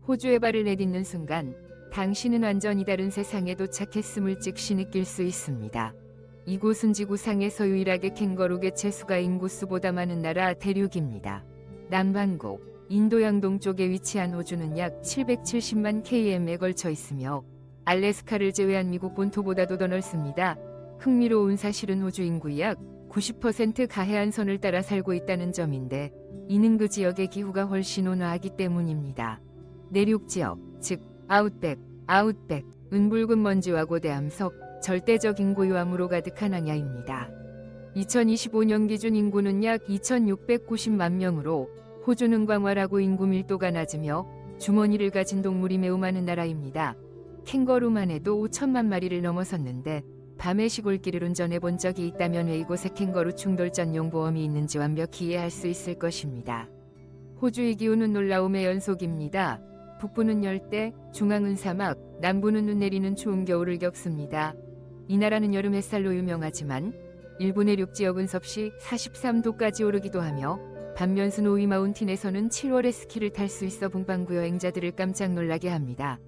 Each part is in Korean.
호주에 발을 내딛는 순간 당신은 완전히 다른 세상에 도착했음을 즉시 느낄 수 있습니다. 이곳은 지구상에서 유일하게 캥거루 개체수가 인구수보다 많은 나라 대륙입니다. 남반구, 인도 양동쪽에 위치한 호주는 약 770만 km에 걸쳐 있으며 알래스카를 제외한 미국 본토보다도 더 넓습니다. 흥미로운 사실은 호주 인구의 약 90%가 해안선을 따라 살고 있다는 점인데 이는 그 지역의 기후가 훨씬 온화하기 때문입니다. 내륙 지역, 즉 아웃백은 붉은 먼지와 고대암석, 절대적인 고요함으로 가득한 항야입니다. 2025년 기준 인구는 약 2690만 명으로 호주는 광활하고 인구 밀도가 낮으며 주머니를 가진 동물이 매우 많은 나라입니다. 캥거루만 해도 5천만 마리를 넘어섰는데 밤에 시골길을 운전해 본 적이 있다면 왜 이곳에 캥거루 충돌 전용 보험이 있는지 완벽히 이해할 수 있을 것입니다. 호주의 기후는 놀라움의 연속입니다. 북부는 열대, 중앙은 사막, 남부는 눈 내리는 추운 겨울을 겪습니다. 이 나라는 여름 햇살로 유명하지만 일부 내륙 지역은 섭씨 43도까지 오르기도 하며 반면 스노위 마운틴에서는 7월에 스키를 탈 수 있어 북반구 여행자들을 깜짝 놀라게 합니다.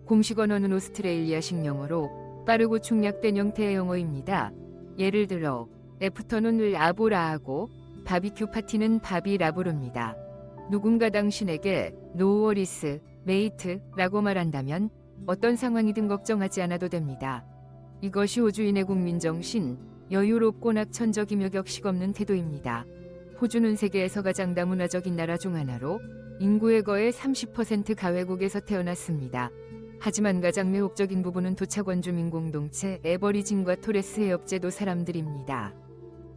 공식 언어는 오스트레일리아식 영어로 빠르고 축약된 형태의 영어입니다. 예를 들어 애프터눈을 아보라하고 바비큐 파티는 바비라 부릅니다. 누군가 당신에게 노 워리스, 메이트라고 말한다면 어떤 상황이든 걱정하지 않아도 됩니다. 이것이 호주인의 국민정신, 여유롭고 낙천적이며 격식없는 태도입니다. 호주는 세계에서 가장 다문화적인 나라 중 하나로 인구의 거의 30%가 외국에서 태어났습니다. 하지만 가장 매혹적인 부분은 토착 원주민 공동체 애버리진과 토레스 해협제도 사람들입니다.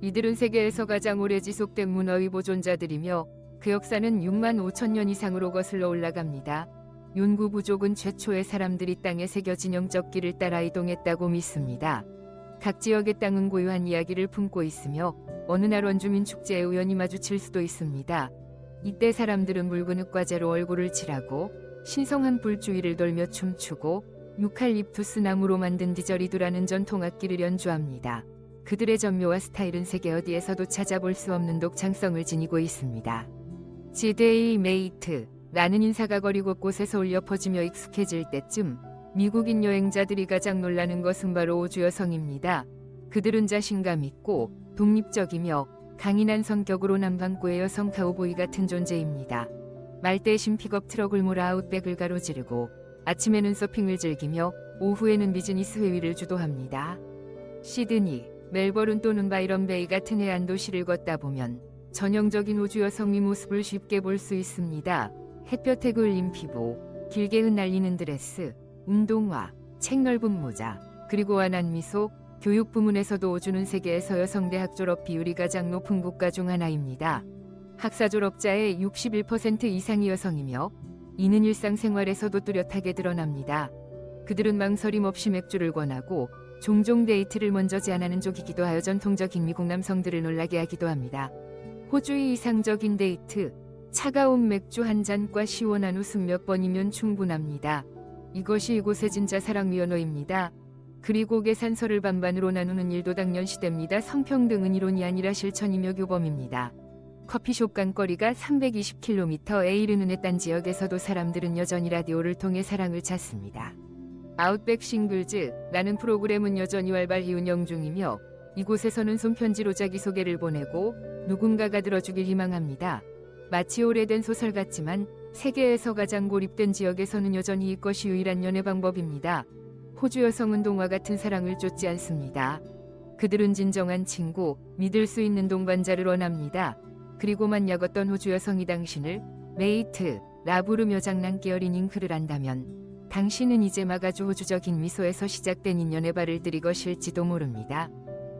이들은 세계에서 가장 오래 지속된 문화의 보존자들이며 그 역사는 6만 5천 년 이상으로 거슬러 올라갑니다. 윤구 부족은 최초의 사람들이 땅에 새겨진 영적 길을 따라 이동했다고 믿습니다. 각 지역의 땅은 고유한 이야기를 품고 있으며 어느 날 원주민 축제에 우연히 마주칠 수도 있습니다. 이때 사람들은 붉은 흙과제로 얼굴을 칠하고 신성한 불주위를 돌며 춤추고 유칼립투스 나무로 만든 디저리두라는 전통 악기를 연주합니다. 그들의 전묘와 스타일은 세계 어디에서도 찾아볼 수 없는 독창성을 지니고 있습니다. 지데이 메이트라는 인사가 거리 곳곳에서 울려 퍼지며 익숙해질 때쯤 미국인 여행자들이 가장 놀라는 것은 바로 호주 여성입니다. 그들은 자신감 있고 독립적이며 강인한 성격으로 남반구의 여성 카우보이 같은 존재입니다. 말 대신 픽업 트럭을 몰아 아웃백을 가로지르고 아침에는 서핑을 즐기며 오후에는 비즈니스 회의를 주도합니다. 시드니, 멜버른 또는 바이런 베이 같은 해안 도시를 걷다 보면 전형적인 호주 여성의 모습을 쉽게 볼 수 있습니다. 햇볕에 그을린 피부, 길게 흩날리는 드레스, 운동화, 책 넓은 모자, 그리고 환한 미소, 교육 부문에서도 호주는 세계에서 여성 대학 졸업 비율이 가장 높은 국가 중 하나입니다. 학사 졸업자의 61% 이상이 여성이며 이는 일상생활에서도 뚜렷하게 드러납니다. 그들은 망설임 없이 맥주를 권하고 종종 데이트를 먼저 제안하는 쪽이기도 하여 전통적인 미국 남성들을 놀라게 하기도 합니다. 호주의 이상적인 데이트, 차가운 맥주 한 잔과 시원한 웃음 몇 번이면 충분합니다. 이것이 이곳의 진짜 사랑 면허입니다. 그리고 계산서를 반반으로 나누는 일도 당연시됩니다. 성평등은 이론이 아니라 실천이며 규범입니다. 커피숍 간거리가 320km에 이르는 외딴 지역에서도 사람들은 여전히 라디오를 통해 사랑을 찾습니다. 아웃백 싱글즈라는 프로그램은 여전히 활발히 운영 중이며 이곳에서는 손편지로 자기소개를 보내고 누군가가 들어주길 희망합니다. 마치 오래된 소설 같지만 세계에서 가장 고립된 지역에서는 여전히 이것이 유일한 연애 방법입니다. 호주 여성은 동화 같은 사랑을 쫓지 않습니다. 그들은 진정한 친구, 믿을 수 있는 동반자를 원합니다. 그리고 만약 어떤 호주 여성이 당신을 메이트라 부르며 장난기 어린 잉크를 한다면 당신은 이제 막 아주 호주적인 미소에서 시작된 인연의 발을 들이 것일지도 모릅니다.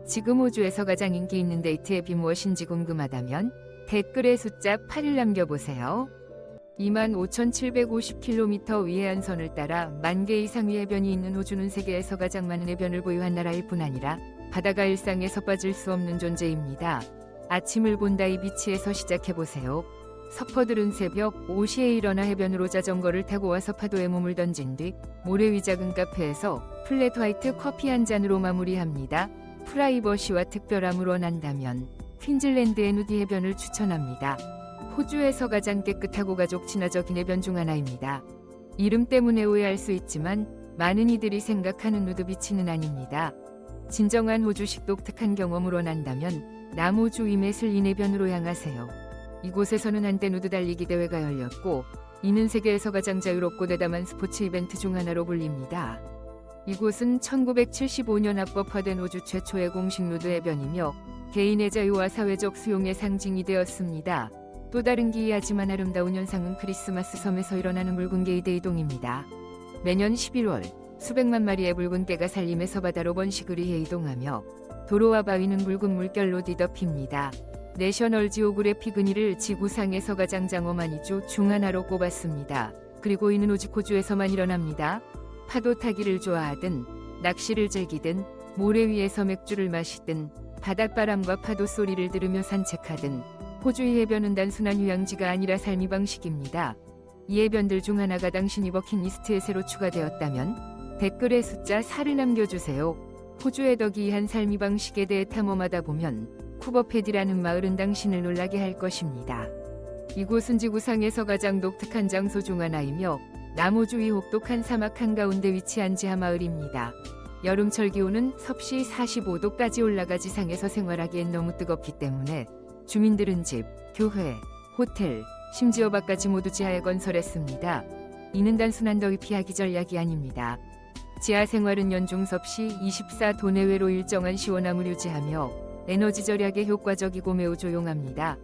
지금 호주에서 가장 인기 있는 데이트 앱이 무엇인지 궁금하다면 댓글에 숫자 8을 남겨보세요. 25,750km 위 해안선을 따라 10,000개 이상의 해변이 있는 호주는 세계에서 가장 많은 해변을 보유한 나라일 뿐 아니라 바다가 일상에서 빠질 수 없는 존재입니다. 아침을 본다 이 비치에서 시작해보세요. 서퍼들은 새벽 5시에 일어나 해변으로 자전거를 타고 와서 파도에 몸을 던진 뒤 모래 위 작은 카페에서 플랫 화이트 커피 한 잔으로 마무리합니다. 프라이버시와 특별함을 원한다면 퀸즐랜드의 누디 해변을 추천합니다. 호주에서 가장 깨끗하고 가족 친화적인 해변 중 하나입니다. 이름 때문에 오해할 수 있지만 많은 이들이 생각하는 누드비치는 아닙니다. 진정한 호주식 독특한 경험으로 난다면 남호주 위메슬 이내변으로 향하세요. 이곳에서는 한때 누드 달리기 대회가 열렸고 이는 세계에서 가장 자유롭고 대담한 스포츠 이벤트 중 하나로 불립니다. 이곳은 1975년 합법화된 호주 최초의 공식 누드 해변이며 개인의 자유와 사회적 수용의 상징이 되었습니다. 또 다른 기이하지만 아름다운 현상은 크리스마스 섬에서 일어나는 붉은 게이드 이동입니다. 매년 11월 수백만 마리의 붉은 개가 산림에서 바다로 번식을 위해 이동하며 도로와 바위는 붉은 물결로 뒤덮입니다. 내셔널 지오그래픽 이를 지구상에서 가장 장엄한 이주 중 하나로 꼽았습니다. 그리고 이는 오직 호주에서만 일어납니다. 파도 타기를 좋아하든 낚시를 즐기든 모래 위에서 맥주를 마시든 바닷바람과 파도 소리를 들으며 산책하든 호주의 해변은 단순한 휴양지가 아니라 삶의 방식입니다. 이 해변들 중 하나가 당신이 버킷리스트에 새로 추가되었다면 댓글에 숫자 4를 남겨주세요. 호주의 더 기이한 삶의 방식에 대해 탐험하다 보면 쿠버패디라는 마을은 당신을 놀라게 할 것입니다. 이곳은 지구상에서 가장 독특한 장소 중 하나이며 남호주 위 혹독한 사막 한가운데 위치한 지하 마을입니다. 여름철 기온은 섭씨 45도까지 올라가 지상에서 생활하기엔 너무 뜨겁기 때문에 주민들은 집, 교회, 호텔, 심지어 밭까지 모두 지하에 건설했습니다. 이는 단순한 더위 피하기 전략이 아닙니다. 지하 생활은 연중 섭씨 24도 내외로 일정한 시원함을 유지하며 에너지 절약에 효과적이고 매우 조용합니다.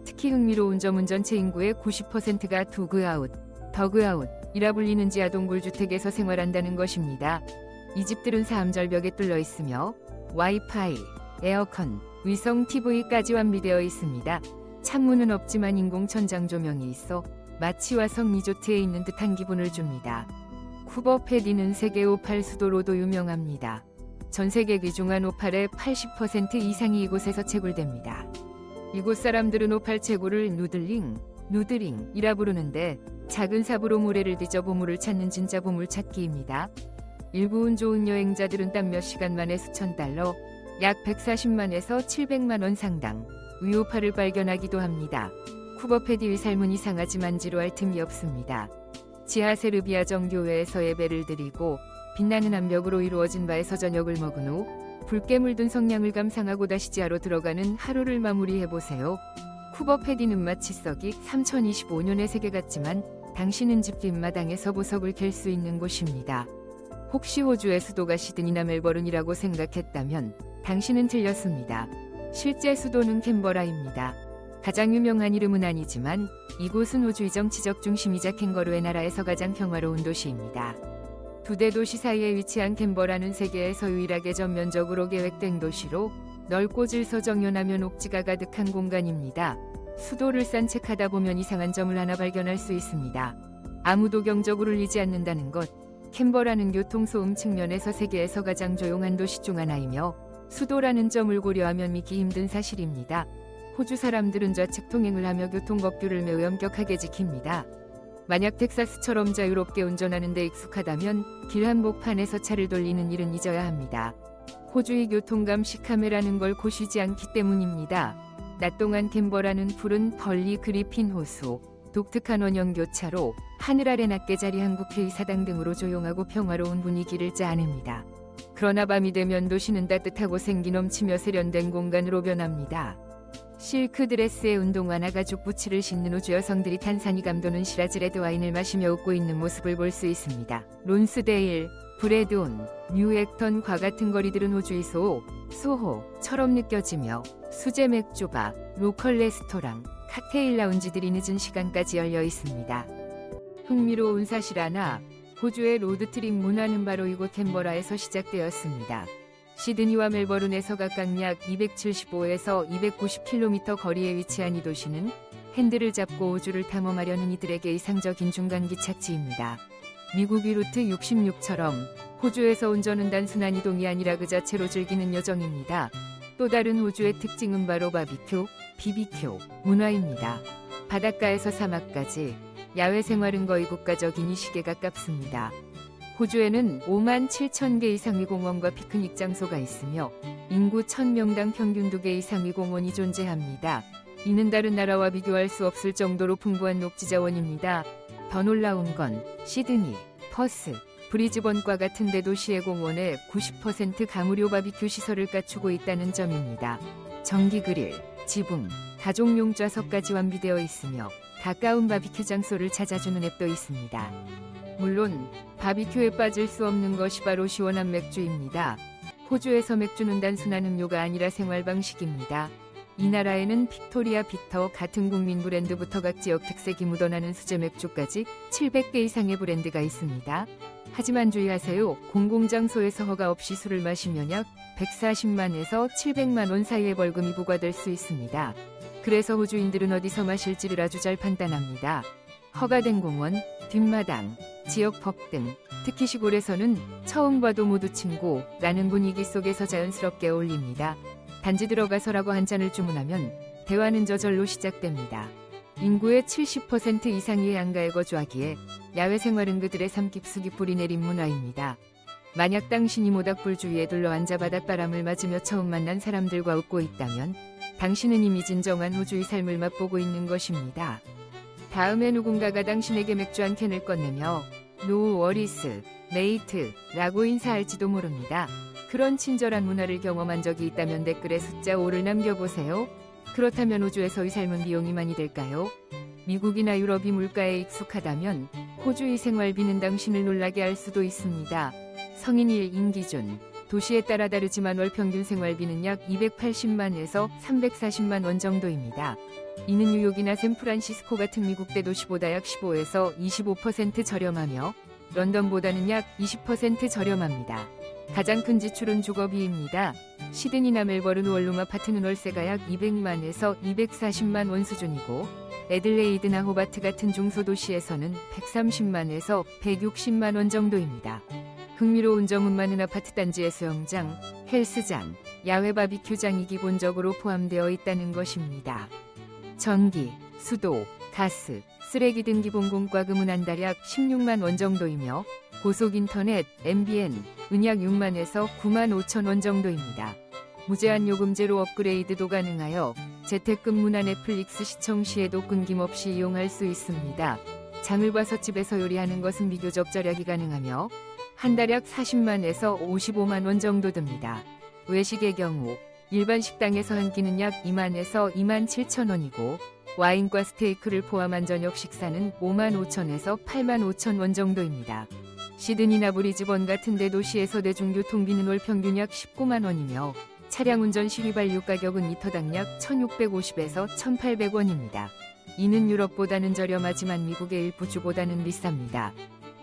특히 흥미로운 점은 전체 인구의 90%가 두그아웃, 더그아웃이라 불리는 지하 동굴주택에서 생활한다는 것입니다. 이 집들은 3절벽에 뚫려 있으며 와이파이, 에어컨, 위성 TV까지 완비되어 있습니다. 창문은 없지만 인공천장 조명이 있어 마치 화성 리조트에 있는 듯한 기분을 줍니다. 쿠버패디는 세계 오팔 수도로도 유명합니다. 전 세계 귀중한 오팔의 80% 이상이 이곳에서 채굴됩니다. 이곳 사람들은 오팔 채굴을 누드링이라 부르는데 작은 삽으로 모래를 뒤져 보물을 찾는 진짜 보물찾기입니다. 일부 운 좋은 여행자들은 딱 몇 시간 만에 수천 달러, 약 140만에서 700만 원 상당 위오팔을 발견하기도 합니다. 쿠버패디의 삶은 이상하지만 지루할 틈이 없습니다. 지하 세르비아 정교회에서 예배를 드리고 빛나는 암벽으로 이루어진 바에서 저녁을 먹은 후 붉게 물든 성냥을 감상하고 다시 지하로 들어가는 하루를 마무리해보세요. 쿠버패디는 마치 썩이 3025년의 세계 같지만 당신은 집 뒷마당에서 보석을 캘 수 있는 곳입니다. 혹시 호주의 수도가 시드니나 멜버른이라고 생각했다면 당신은 틀렸습니다. 실제 수도는 캔버라입니다. 가장 유명한 이름은 아니지만 이곳은 호주의 정치적 중심이자 캥거루의 나라에서 가장 평화로운 도시입니다. 두 대 도시 사이에 위치한 캔버라는 세계에서 유일하게 전면적으로 계획된 도시로 넓고 질서정연하며 녹지가 가득한 공간입니다. 수도를 산책하다 보면 이상한 점을 하나 발견할 수 있습니다. 아무도 경적을 울리지 않는다는 것. 캔버라는 교통소음 측면에서 세계에서 가장 조용한 도시 중 하나이며 수도라는 점을 고려하면 믿기 힘든 사실입니다. 호주 사람들은 좌측 통행을 하며 교통법규를 매우 엄격하게 지킵니다. 만약 텍사스처럼 자유롭게 운전하는 데 익숙하다면 길 한복판에서 차를 돌리는 일은 잊어야 합니다. 호주의 교통감시 카메라는 걸고 쉬지 않기 때문입니다. 낮 동안 캔버라는 푸른 벌리 그리핀 호수, 독특한 원형 교차로, 하늘 아래 낮게 자리 한국회의 사당 등으로 조용하고 평화로운 분위기를 짜냅니다. 그러나 밤이 되면 도시는 따뜻하고 생기 넘치며 세련된 공간으로 변합니다. 실크 드레스에 운동화나 가죽 부츠를 신는 호주 여성들이 탄산이 감도는 시라즈레드 와인을 마시며 웃고 있는 모습을 볼 수 있습니다. 론스데일, 브래드온, 뉴액턴과 같은 거리들은 호주의 소호처럼 느껴지며 수제 맥주바, 로컬 레스토랑, 칵테일 라운지들이 늦은 시간까지 열려 있습니다. 흥미로운 사실 하나, 호주의 로드트립 문화는 바로 이곳 캔버라에서 시작되었습니다. 시드니와 멜버른에서 각각 약 275에서 290km 거리에 위치한 이 도시는 핸들을 잡고 호주를 탐험하려는 이들에게 이상적인 중간 기착지입니다. 미국의 루트 66처럼 호주에서 운전은 단순한 이동이 아니라 그 자체로 즐기는 여정입니다. 또 다른 호주의 특징은 바로 BBQ 문화입니다. 바닷가에서 사막까지 야외 생활은 거의 국가적인 이식에 가깝습니다. 호주에는 5만 7천 개 이상의 공원과 피크닉 장소가 있으며 인구 1000명당 평균 2개 이상의 공원이 존재합니다. 이는 다른 나라와 비교할 수 없을 정도로 풍부한 녹지 자원입니다. 더 놀라운 건 시드니, 퍼스, 브리즈번과 같은 대도시의 공원에 90% 가무료 바비큐 시설을 갖추고 있다는 점입니다. 전기 그릴, 지붕, 가족용 좌석까지 완비되어 있으며 가까운 바비큐 장소를 찾아주는 앱도 있습니다. 물론 바비큐에 빠질 수 없는 것이 바로 시원한 맥주입니다. 호주에서 맥주는 단순한 음료가 아니라 생활 방식입니다. 이 나라에는 빅토리아 비터 같은 국민 브랜드부터 각 지역 특색이 묻어나는 수제 맥주까지 700개 이상의 브랜드가 있습니다. 하지만 주의하세요. 공공장소에서 허가 없이 술을 마시면 약 140만에서 700만 원 사이의 벌금이 부과될 수 있습니다. 그래서 호주인들은 어디서 마실지를 아주 잘 판단합니다. 허가된 공원, 뒷마당, 지역 펍 등 특히 시골에서는 처음 봐도 모두 친구라는 분위기 속에서 자연스럽게 어울립니다. 단지 들어가서라고 한 잔을 주문하면 대화는 저절로 시작됩니다. 인구의 70% 이상이 해안가에 거주하기에 야외 생활은 그들의 삶 깊숙이 뿌리 내린 문화입니다. 만약 당신이 모닥불 주위에 둘러앉아 바닷바람을 맞으며 처음 만난 사람들과 웃고 있다면 당신은 이미 진정한 호주의 삶을 맛보고 있는 것입니다. 다음에 누군가가 당신에게 맥주 한 캔을 꺼내며 노 워리스, 메이트 라고 인사할지도 모릅니다. 그런 친절한 문화를 경험한 적이 있다면 댓글에 숫자 5를 남겨보세요. 그렇다면 호주에서의 삶은 비용이 많이 들까요? 미국이나 유럽이 물가에 익숙하다면 호주의 생활비는 당신을 놀라게 할 수도 있습니다. 성인 1인 기준, 도시에 따라 다르지만 월 평균 생활비는 약 280만에서 340만 원 정도입니다. 이는 뉴욕이나 샌프란시스코 같은 미국 대도시보다 약 15에서 25% 저렴하며 런던보다는 약 20% 저렴합니다. 가장 큰 지출은 주거비입니다. 시드니나 멜버른 원룸 아파트는 월세가 약 200만에서 240만 원 수준이고 애들레이드나 호바트 같은 중소도시에서는 130만에서 160만 원 정도입니다. 흥미로운 점은 많은 아파트 단지의 수영장, 헬스장, 야외 바비큐장이 기본적으로 포함되어 있다는 것입니다. 전기, 수도, 가스, 쓰레기 등 기본 공과금은 한 달 약 16만 원 정도이며 고속 인터넷, MBN, 은 약 6만에서 9만 5천 원 정도입니다. 무제한 요금제로 업그레이드도 가능하여 재택근무나 넷플릭스 시청 시에도 끊김없이 이용할 수 있습니다. 장을 봐서 집에서 요리하는 것은 비교적 절약이 가능하며 한 달 약 40만에서 55만 원 정도 듭니다. 외식의 경우 일반 식당에서 한 끼는 약 2만에서 2만 7천 원이고 와인과 스테이크를 포함한 저녁 식사는 5만 5천에서 8만 5천 원 정도입니다. 시드니나 브리즈번 같은 대도시에서 대중교통비는 월 평균 약 19만 원이며 차량 운전 시 휘발유 가격은 리터당 약 1,650에서 1,800원입니다. 이는 유럽보다는 저렴하지만 미국의 일부주보다는 비쌉니다.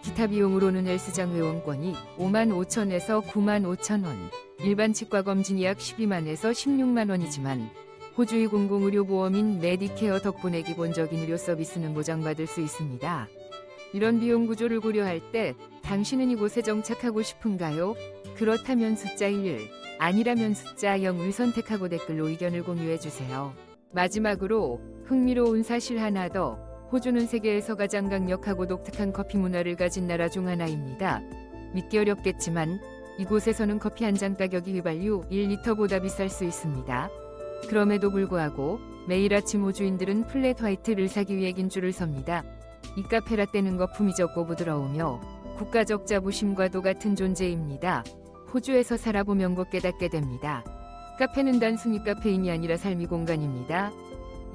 기타 비용으로는 헬스장 회원권이 5만 5천에서 9만 5천 원, 일반 치과 검진이 약 12만에서 16만 원이지만 호주의 공공의료보험인 메디케어 덕분에 기본적인 의료 서비스는 보장받을 수 있습니다. 이런 비용 구조를 고려할 때 당신은 이곳에 정착하고 싶은가요? 그렇다면 숫자 1, 아니라면 숫자 0을 선택하고 댓글로 의견을 공유해주세요. 마지막으로 흥미로운 사실 하나 더. 호주는 세계에서 가장 강력하고 독특한 커피 문화를 가진 나라 중 하나입니다. 믿기 어렵겠지만 이곳에서는 커피 한 잔 가격이 휘발유 1리터보다 비쌀 수 있습니다. 그럼에도 불구하고 매일 아침 호주인들은 플랫 화이트를 사기 위해 긴 줄을 섭니다. 이 카페 라떼는 거품이 적고 부드러우며 국가적 자부심과도 같은 존재입니다. 호주에서 살아보면 곧 깨닫게 됩니다. 카페는 단순히 카페인이 아니라 삶의 공간입니다.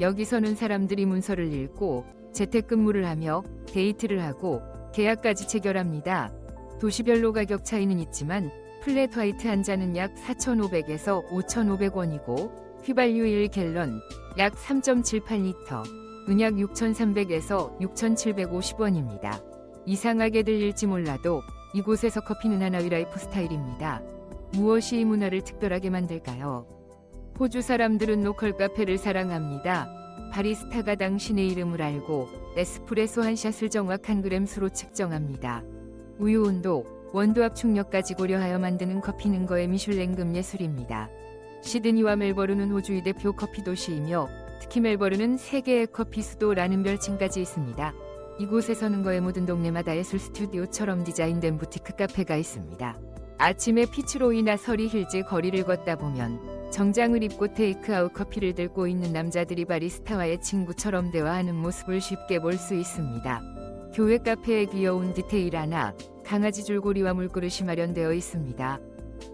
여기서는 사람들이 문서를 읽고 재택근무를 하며 데이트를 하고 계약까지 체결합니다. 도시별로 가격 차이는 있지만 플랫 화이트 한 잔은 약 4,500에서 5,500원이고 휘발유 1갤런 약 3.78리터, 은약 6,300에서 6,750원입니다. 이상하게 들릴지 몰라도 이곳에서 커피는 하나의 라이프 스타일입니다. 무엇이 이 문화를 특별하게 만들까요? 호주 사람들은 로컬 카페를 사랑합니다. 바리스타가 당신의 이름을 알고 에스프레소 한 샷을 정확한 그램 수로 측정합니다. 우유 온도, 원두 압축력까지 고려하여 만드는 커피는 거의 미슐랭급 예술입니다. 시드니와 멜버른은 호주의 대표 커피 도시이며 특히 멜버른은 세계의 커피 수도라는 별칭까지 있습니다. 이곳에서는 거의 모든 동네마다 예술 스튜디오처럼 디자인된 부티크 카페가 있습니다. 아침에 피츠로이나 서리 힐즈 거리를 걷다 보면 정장을 입고 테이크아웃 커피를 들고 있는 남자들이 바리스타와의 친구처럼 대화하는 모습을 쉽게 볼 수 있습니다. 교회 카페에 귀여운 디테일 하나, 강아지 줄고리와 물그릇이 마련되어 있습니다.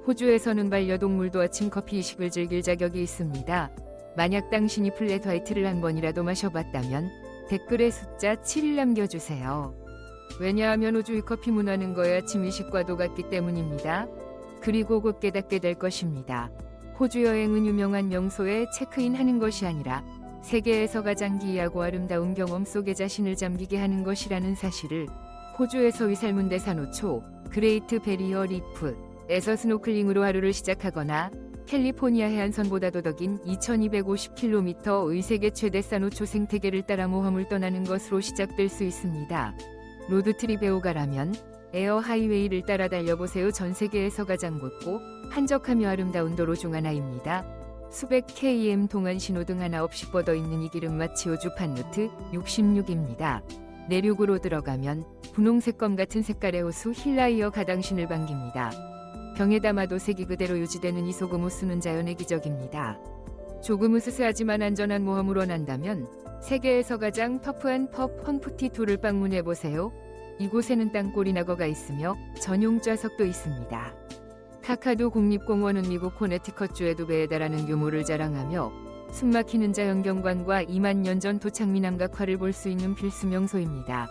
호주에서는 반려동물도 아침 커피 이식을 즐길 자격이 있습니다. 만약 당신이 플랫 화이트를 한 번이라도 마셔봤다면 댓글에 숫자 7을 남겨주세요. 왜냐하면 호주의 커피 문화는 거의 아침 이식과도 같기 때문입니다. 그리고 곧 깨닫게 될 것입니다. 호주 여행은 유명한 명소에 체크인하는 것이 아니라 세계에서 가장 기이하고 아름다운 경험 속에 자신을 잠기게 하는 것이라는 사실을 호주에서의 삶은 대산호초 그레이트 베리어 리프에서 스노클링으로 하루를 시작하거나 캘리포니아 해안선보다도 더 긴 2250km의 세계 최대 산호초 생태계를 따라 모험을 떠나는 것으로 시작될 수 있습니다. 로드트립에 오가라면 에어 하이웨이를 따라 달려보세요. 전 세계에서 가장 굵고 한적하며 아름다운 도로 중 하나입니다. 수백 km 동안 신호등 하나 없이 뻗어있는 이 길은 마치 호주판 루트 66입니다. 내륙으로 들어가면 분홍색 검 같은 색깔의 호수 힐라이어 가당신을 반깁니다. 병에 담아도 색이 그대로 유지되는 이 소금 호수는 자연의 기적입니다. 조금 으스스하지만 안전한 모험을 원한다면 세계에서 가장 터프한 펍 펑푸티2를 방문해보세요. 이곳에는 땅굴이 낙어가 있으며 전용 좌석도 있습니다. 카카도 국립공원은 미국 코네티컷주의 배에 달하는 규모를 자랑하며 숨막히는 자연경관과 2만 년 전 도착민암각화를 볼 수 있는 필수 명소입니다.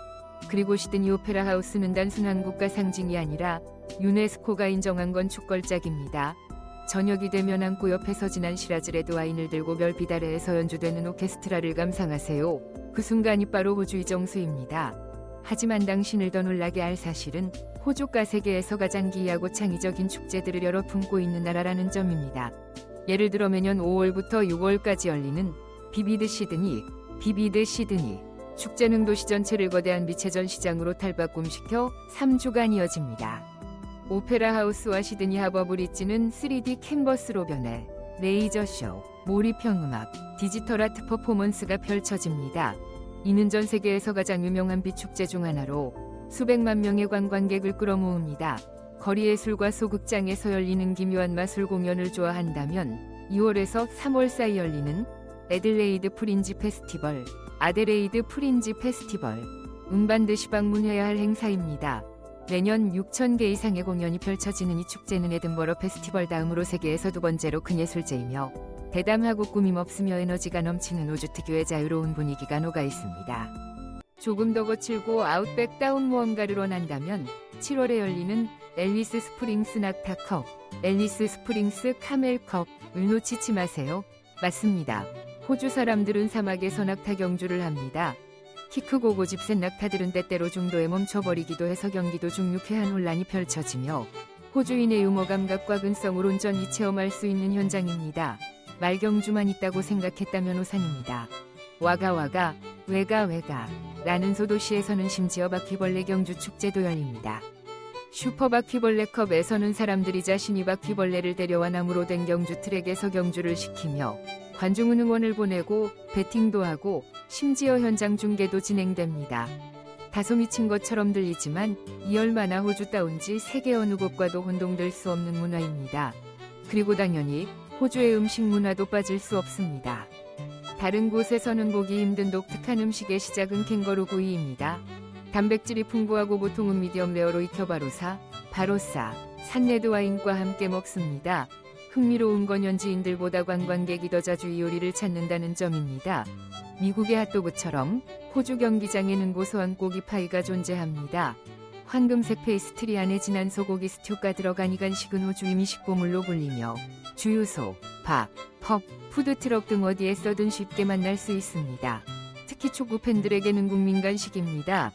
그리고 시드니 오페라 하우스는 단순 한국가 상징이 아니라 유네스코가 인정한 건축걸작입니다. 저녁이 되면 안고 옆에서 진한 시라즈 레드 와인을 들고 별빛 아래에서 연주되는 오케스트라를 감상하세요. 그 순간이 바로 호주의 정수입니다. 하지만 당신을 더 놀라게 할 사실은 호주가 세계에서 가장 기이하고 창의적인 축제들을 여러 품고 있는 나라라는 점입니다. 예를 들어 매년 5월부터 6월까지 열리는 비비드 시드니 축제는 도시 전체를 거대한 빛의 전시장으로 탈바꿈시켜 3주간 이어집니다. 오페라 하우스와 시드니 하버 브릿지는 3D 캔버스로 변해 레이저쇼, 몰입형 음악, 디지털 아트 퍼포먼스가 펼쳐집니다. 이는 전 세계에서 가장 유명한 빛 축제 중 하나로 수백만 명의 관광객을 끌어모읍니다. 거리예술과 소극장에서 열리는 기묘한 마술 공연을 좋아한다면 2월에서 3월 사이 열리는 애들레이드 프린지 페스티벌, 반드시 방문해야 할 행사입니다. 매년 6,000개 이상의 공연이 펼쳐지는 이 축제는 에든버러 페스티벌 다음으로 세계에서 두 번째로 큰 예술제이며 대담하고 꾸밈 없으며 에너지가 넘치는 호주 특유의 자유로운 분위기가 녹아 있습니다. 조금 더 거칠고 아웃백 다운 무언가를 원한다면 7월에 열리는 앨리스 스프링스 낙타컵, 앨리스 스프링스 카멜컵을 놓치지 마세요. 맞습니다. 호주 사람들은 사막에서 낙타 경주를 합니다. 키 크고 고집센 낙타들은 때때로 중도에 멈춰버리기도 해서 경기도 중 유쾌한 혼란이 펼쳐지며 호주인의 유머 감각과 근성을 온전히 체험할 수 있는 현장입니다. 말경주만 있다고 생각했다면 오산입니다. 와가 외가 라는 소도시에서는 심지어 바퀴벌레 경주 축제도 열립니다. 슈퍼 바퀴벌레컵에서는 사람들이 자신이 바퀴벌레를 데려와 나무로 된 경주 트랙에서 경주를 시키며 관중은 응원을 보내고 배팅도 하고 심지어 현장 중계도 진행됩니다. 다소 미친 것처럼 들리지만 이 얼마나 호주다운지 세계 어느 곳과도 혼동될 수 없는 문화입니다. 그리고 당연히 호주의 음식 문화도 빠질 수 없습니다. 다른 곳에서는 보기 힘든 독특한 음식의 시작은 캥거루 구이입니다. 단백질이 풍부하고 보통은 미디엄 레어로 익혀 바로사, 산레드 와인과 함께 먹습니다. 흥미로운 건 현지인들보다 관광객이 더 자주 이 요리를 찾는다는 점입니다. 미국의 핫도그처럼 호주 경기장에는 고소한 고기 파이가 존재합니다. 황금색 페이스트리 안에 진한 소고기 스튜가 들어간 이 간식은 호주의 미식보물로 불리며 주유소, 밥, 펍, 푸드트럭 등 어디에서든 쉽게 만날 수 있습니다. 특히 축구 팬들에게는 국민 간식입니다.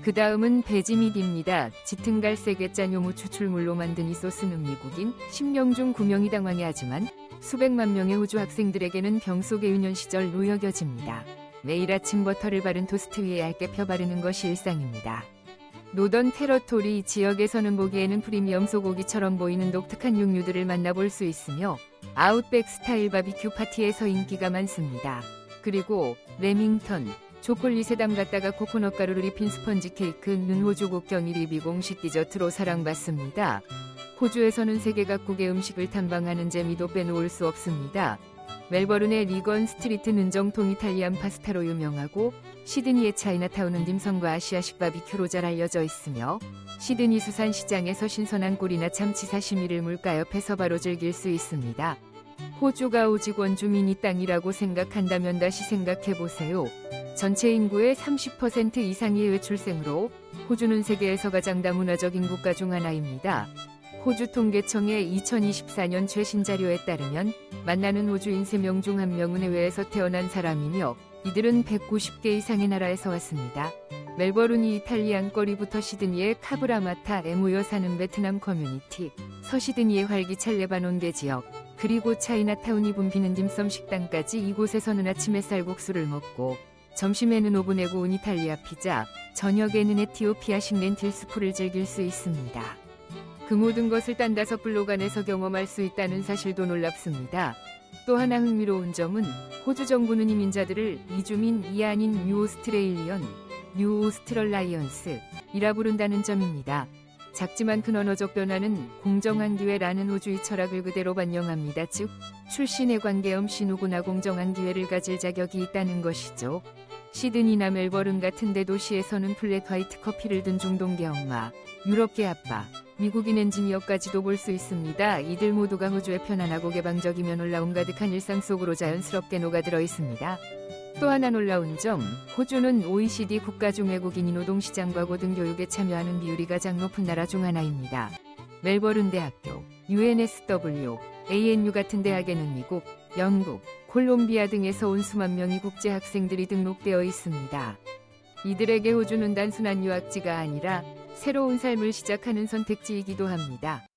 그 다음은 베지밀입니다. 짙은 갈색의 짠 요무 추출물로 만든 이 소스는 미국인 10명 중 9명이 당황해하지만 수백만 명의 호주 학생들에게는 병 속의 유년 시절로 여겨집니다. 매일 아침 버터를 바른 토스트 위에 얇게 펴 바르는 것이 일상입니다. 노던 테러토리 지역에서는 보기에는 프리미엄 소고기처럼 보이는 독특한 육류들을 만나볼 수 있으며 아웃백 스타일 바비큐 파티에서 인기가 많습니다. 그리고 레밍턴, 초콜릿에 담갔다가 코코넛 가루를 입힌 스펀지 케이크는 호주 국경 1위 비공식 디저트로 사랑받습니다. 호주에서는 세계 각국의 음식을 탐방하는 재미도 빼놓을 수 없습니다. 멜버른의 리건 스트리트는 정통 이탈리안 파스타로 유명하고 시드니의 차이나타운은 딤섬과 아시아식 바비큐로 잘 알려져 있으며 시드니 수산시장에서 신선한 꿀이나 참치 사시미를 물가 옆에서 바로 즐길 수 있습니다. 호주가 오직 원주민이 땅이라고 생각한다면 다시 생각해보세요. 전체 인구의 30% 이상이 해외 출생으로 호주는 세계에서 가장 다문화적인 국가 중 하나입니다. 호주 통계청의 2024년 최신 자료에 따르면 만나는 호주인 3명 중 1명은 해외에서 태어난 사람이며 이들은 190개 이상의 나라에서 왔습니다. 멜버른이 이탈리안 거리부터 시드니의 카브라마타에 모여 사는 베트남 커뮤니티, 서시드니의 활기찬 레바논계 지역, 그리고 차이나타운이 붐비는 딤섬 식당까지 이곳에서는 아침에 쌀국수를 먹고 점심에는 오븐에 구운 이탈리아 피자, 저녁에는 에티오피아식 렌틸스프를 즐길 수 있습니다. 그 모든 것을 단 5블록 안에서 경험할 수 있다는 사실도 놀랍습니다. 또 하나 흥미로운 점은 호주 정부는 이민자들을 이주민이 아닌 뉴오스트레일리언, 뉴오스트럴라이언스이라 부른다는 점입니다. 작지만 큰 언어적 변화는 공정한 기회라는 호주의 철학을 그대로 반영합니다. 즉, 출신에 관계없이 누구나 공정한 기회를 가질 자격이 있다는 것이죠. 시드니나 멜버른 같은 대도시에서는 플랫 화이트 커피를 든 중동계 엄마, 유럽계 아빠, 미국인 엔지니어까지도 볼 수 있습니다. 이들 모두가 호주의 편안하고 개방적이며 놀라움 가득한 일상 속으로 자연스럽게 녹아들어 있습니다. 또 하나 놀라운 점, 호주는 OECD 국가 중 외국인이 노동시장과 고등교육에 참여하는 비율이 가장 높은 나라 중 하나입니다. 멜버른 대학교, UNSW, ANU 같은 대학에는 미국, 영국, 콜롬비아 등에서 온 수만 명의 국제 학생들이 등록되어 있습니다. 이들에게 호주는 단순한 유학지가 아니라 새로운 삶을 시작하는 선택지이기도 합니다.